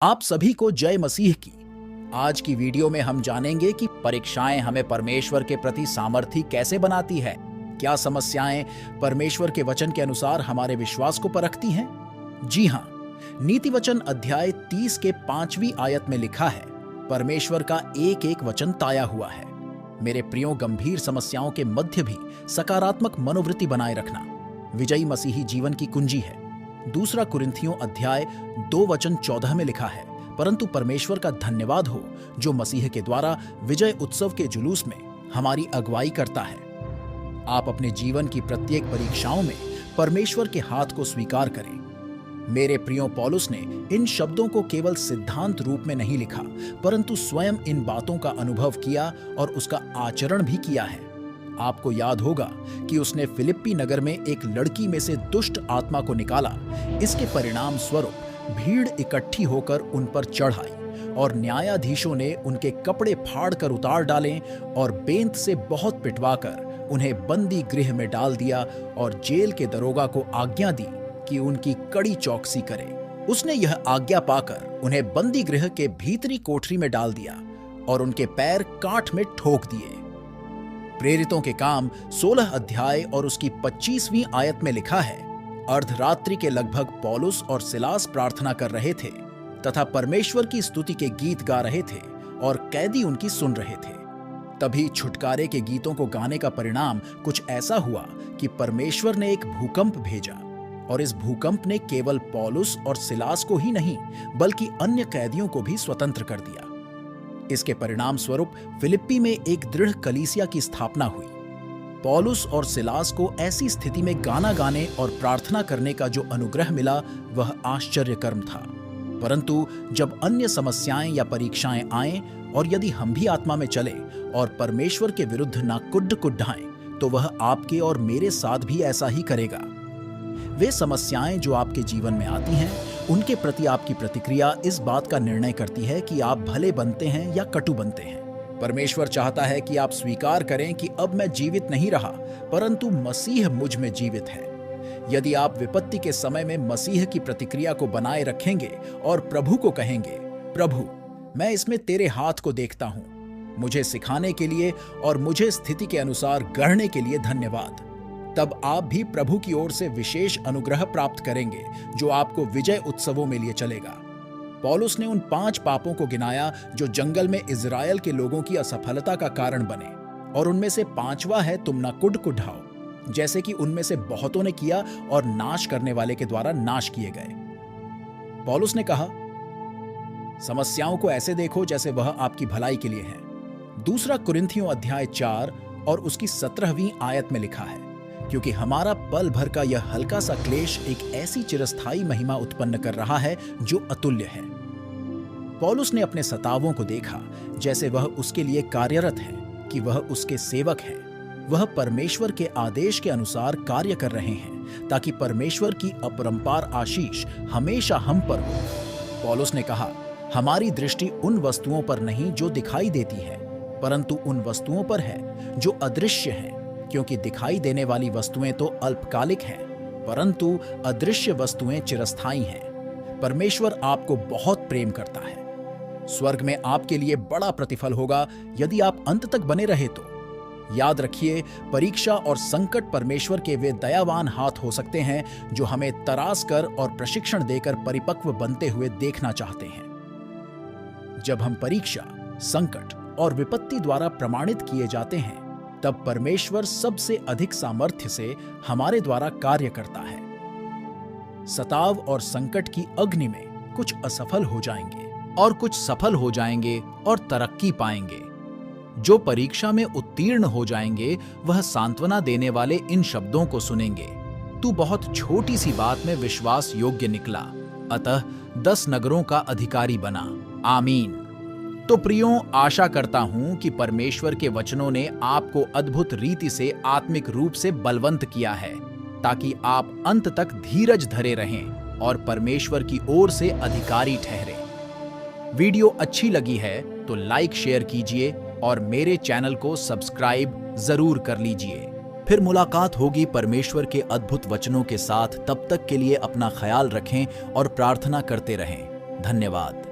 आप सभी को जय मसीह की। आज की वीडियो में हम जानेंगे कि परीक्षाएं हमें परमेश्वर के प्रति सामर्थी कैसे बनाती है। क्या समस्याएं परमेश्वर के वचन के अनुसार हमारे विश्वास को परखती हैं? जी हाँ, नीति वचन अध्याय 30 के 5वीं आयत में लिखा है, परमेश्वर का एक एक वचन ताया हुआ है। मेरे प्रियो, गंभीर समस्याओं के मध्य भी सकारात्मक मनोवृत्ति बनाए रखना विजयी मसीही जीवन की कुंजी है। दूसरा कुरिन्थियों अध्याय 2 वचन 14 में लिखा है, परंतु परमेश्वर का धन्यवाद हो जो मसीह के द्वारा विजय उत्सव के जुलूस में हमारी अगुवाई करता है। आप अपने जीवन की प्रत्येक परीक्षाओं में परमेश्वर के हाथ को स्वीकार करें। मेरे प्रियो, पौलुस ने इन शब्दों को केवल सिद्धांत रूप में नहीं लिखा, परंतु स्वयं इन बातों का अनुभव किया और उसका आचरण भी किया है। आपको याद होगा कि उसने फिलिप्पी नगर में एक लड़की में से दुष्ट आत्मा को निकाला। इसके परिणाम स्वरूप भीड़ इकट्ठी होकर उन पर चढ़ आई और न्यायाधीशों ने उनके कपड़े फाड़कर उतार डाले और बेंत से बहुत पिटवाकर उन्हें बंदी गृह में डाल दिया और जेल के दरोगा को आज्ञा दी कि उनकी कड़ी चौकसी करे। उसने यह आज्ञा पाकर उन्हें बंदी गृह के भीतरी कोठरी में डाल दिया और उनके पैर काठ में ठोक दिए। प्रेरितों के काम 16 अध्याय और उसकी 25वीं आयत में लिखा है, अर्धरात्रि के लगभग पौलुस और सिलास प्रार्थना कर रहे थे तथा परमेश्वर की स्तुति के गीत गा रहे थे और कैदी उनकी सुन रहे थे। तभी छुटकारे के गीतों को गाने का परिणाम कुछ ऐसा हुआ कि परमेश्वर ने एक भूकंप भेजा और इस भूकंप ने केवल पौलुस और सिलास को ही नहीं बल्कि अन्य कैदियों को भी स्वतंत्र कर दिया। इसके परिणाम स्वरूप फिलिप्पी में एक दृढ़ कलीसिया की स्थापना हुई। पौलुस और सिलास को ऐसी स्थिति में गाना गाने और प्रार्थना करने का जो अनुग्रह मिला वह आश्चर्य कर्म था। परंतु जब अन्य समस्याएं या परीक्षाएं आएं और यदि हम भी आत्मा में चले और परमेश्वर के विरुद्ध ना कुड्ड कुड्ढाएं, तो वह आपके और मेरे साथ भी ऐसा ही करेगा। वे समस्याएं जो आपके जीवन में आती हैं, उनके प्रति आपकी प्रतिक्रिया इस बात का निर्णय करती है कि आप भले बनते हैं या कटु बनते हैं। परमेश्वर चाहता है कि आप स्वीकार करें कि अब मैं जीवित नहीं रहा, परंतु मसीह मुझ में जीवित है। यदि आप विपत्ति के समय में मसीह की प्रतिक्रिया को बनाए रखेंगे और प्रभु को कहेंगे, प्रभु मैं इसमें तेरे हाथ को देखता हूं, मुझे सिखाने के लिए और मुझे स्थिति के अनुसार गढ़ने के लिए धन्यवाद, तब आप भी प्रभु की ओर से विशेष अनुग्रह प्राप्त करेंगे जो आपको विजय उत्सवों में लिए चलेगा। पौलुस ने उन 5 पापों को गिनाया जो जंगल में इजराइल के लोगों की असफलता का कारण बने, और उनमें से 5वां है तुम ना कुड कुढ़ाओ, जैसे कि उनमें से बहुतों ने किया और नाश करने वाले के द्वारा नाश किए गए। पौलुस ने कहा, समस्याओं को ऐसे देखो जैसे वह आपकी भलाई के लिए है। दूसरा कुरिन्थियों अध्याय 4 और उसकी 17वीं आयत में लिखा है, क्योंकि हमारा पल भर का यह हल्का सा क्लेश एक ऐसी चिरस्थायी महिमा उत्पन्न कर रहा है जो अतुल्य है। पौलुस ने अपने सतावों को देखा जैसे वह उसके लिए कार्यरत है, कि वह उसके सेवक है। वह परमेश्वर के आदेश के अनुसार कार्य कर रहे हैं ताकि परमेश्वर की अपरंपार आशीष हमेशा हम पर हो। पौलुस ने कहा, हमारी दृष्टि उन वस्तुओं पर नहीं जो दिखाई देती है, परंतु उन वस्तुओं पर है जो अदृश्य हैं, क्योंकि दिखाई देने वाली वस्तुएं तो अल्पकालिक हैं, परंतु अदृश्य वस्तुएं चिरस्थायी हैं। परमेश्वर आपको बहुत प्रेम करता है। स्वर्ग में आपके लिए बड़ा प्रतिफल होगा यदि आप अंत तक बने रहे तो। याद रखिए, परीक्षा और संकट परमेश्वर के वे दयावान हाथ हो सकते हैं जो हमें तराश कर और प्रशिक्षण देकर परिपक्व बनते हुए देखना चाहते हैं। जब हम परीक्षा, संकट और विपत्ति द्वारा प्रमाणित किए जाते हैं, तब परमेश्वर सबसे अधिक सामर्थ्य से हमारे द्वारा कार्य करता है। सताव और संकट की अग्नि में कुछ असफल हो जाएंगे और कुछ सफल हो जाएंगे और तरक्की पाएंगे। जो परीक्षा में उत्तीर्ण हो जाएंगे वह सांत्वना देने वाले इन शब्दों को सुनेंगे, तू बहुत छोटी सी बात में विश्वास योग्य निकला, अतः 10 नगरों का अधिकारी बना। आमीन। तो प्रियों, आशा करता हूं कि परमेश्वर के वचनों ने आपको अद्भुत रीति से आत्मिक रूप से बलवंत किया है, ताकि आप अंत तक धीरज धरे रहें और परमेश्वर की ओर से अधिकारी ठहरें। वीडियो अच्छी लगी है तो लाइक शेयर कीजिए और मेरे चैनल को सब्सक्राइब जरूर कर लीजिए। फिर मुलाकात होगी परमेश्वर के अद्भुत वचनों के साथ। तब तक के लिए अपना ख्याल रखें और प्रार्थना करते रहें। धन्यवाद।